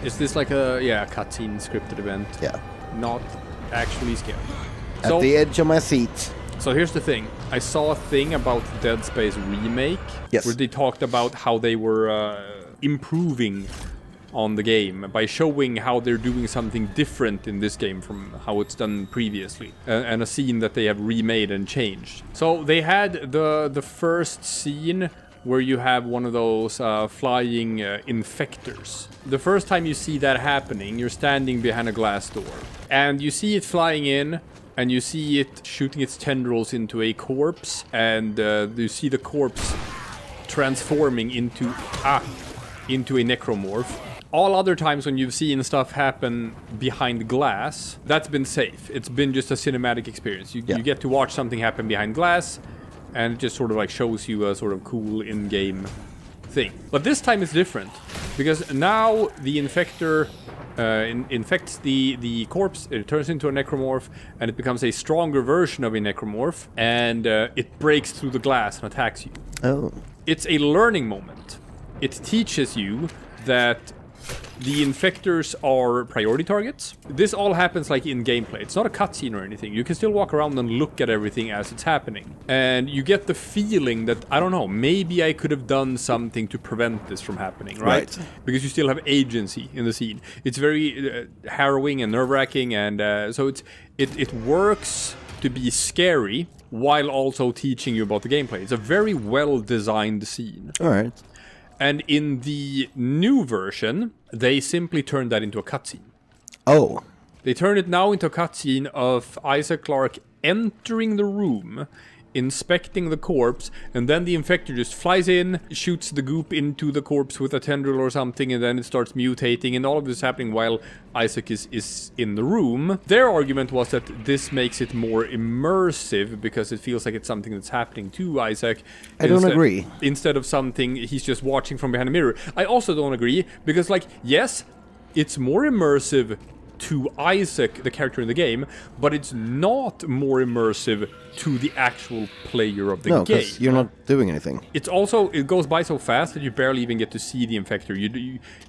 Is this like a cutscene scripted event? Yeah. Not actually scary. At the edge of my seat. So here's the thing. I saw a thing about Dead Space Remake. Yes. Where they talked about how they were improving on the game by showing how they're doing something different in this game from how it's done previously, and a scene that they have remade and changed. So they had the first scene where you have one of those flying infectors. The first time you see that happening, you're standing behind a glass door, and you see it flying in, and you see it shooting its tendrils into a corpse, and you see the corpse transforming into a necromorph. All other times when you've seen stuff happen behind glass, that's been safe. It's been just a cinematic experience. You get to watch something happen behind glass, and it just sort of like shows you a sort of cool in-game thing. But this time it's different, because now the infector infects the corpse, it turns into a necromorph, and it becomes a stronger version of a necromorph, and it breaks through the glass and attacks you. Oh. It's a learning moment. It teaches you that the infectors are priority targets. This all happens like in gameplay. It's not a cutscene or anything. You can still walk around and look at everything as it's happening. And you get the feeling that, I don't know, maybe I could have done something to prevent this from happening, right? Because you still have agency in the scene. It's very harrowing and nerve-wracking, and so it works to be scary while also teaching you about the gameplay. It's a very well-designed scene. All right. And in the new version, they simply turned that into a cutscene. Oh. They turned it now into a cutscene of Isaac Clarke entering the room, inspecting the corpse, and then the infector just flies in, shoots the goop into the corpse with a tendril or something, and then it starts mutating, and all of this is happening while Isaac is in the room. Their argument was that this makes it more immersive because it feels like it's something that's happening to Isaac. I don't agree. Instead of something he's just watching from behind a mirror. I also don't agree because, like, yes, it's more immersive to Isaac, the character in the game, but it's not more immersive to the actual player of the game. No, because you're not doing anything. It's also, it goes by so fast that you barely even get to see the infector.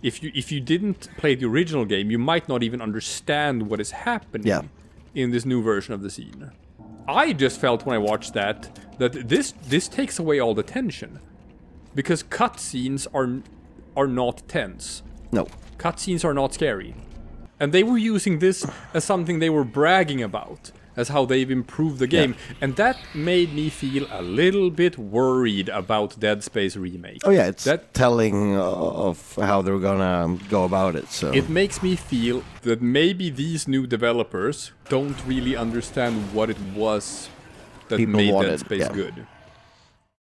If you didn't play the original game, you might not even understand what is happening in this new version of the scene. I just felt when I watched that this takes away all the tension, because cutscenes are not tense. No, cutscenes are not scary. And they were using this as something they were bragging about, as how they've improved the game. Yeah. And that made me feel a little bit worried about Dead Space Remake. Oh yeah, it's telling of how they're gonna go about it, so... It makes me feel that maybe these new developers don't really understand what it was that made Dead Space good.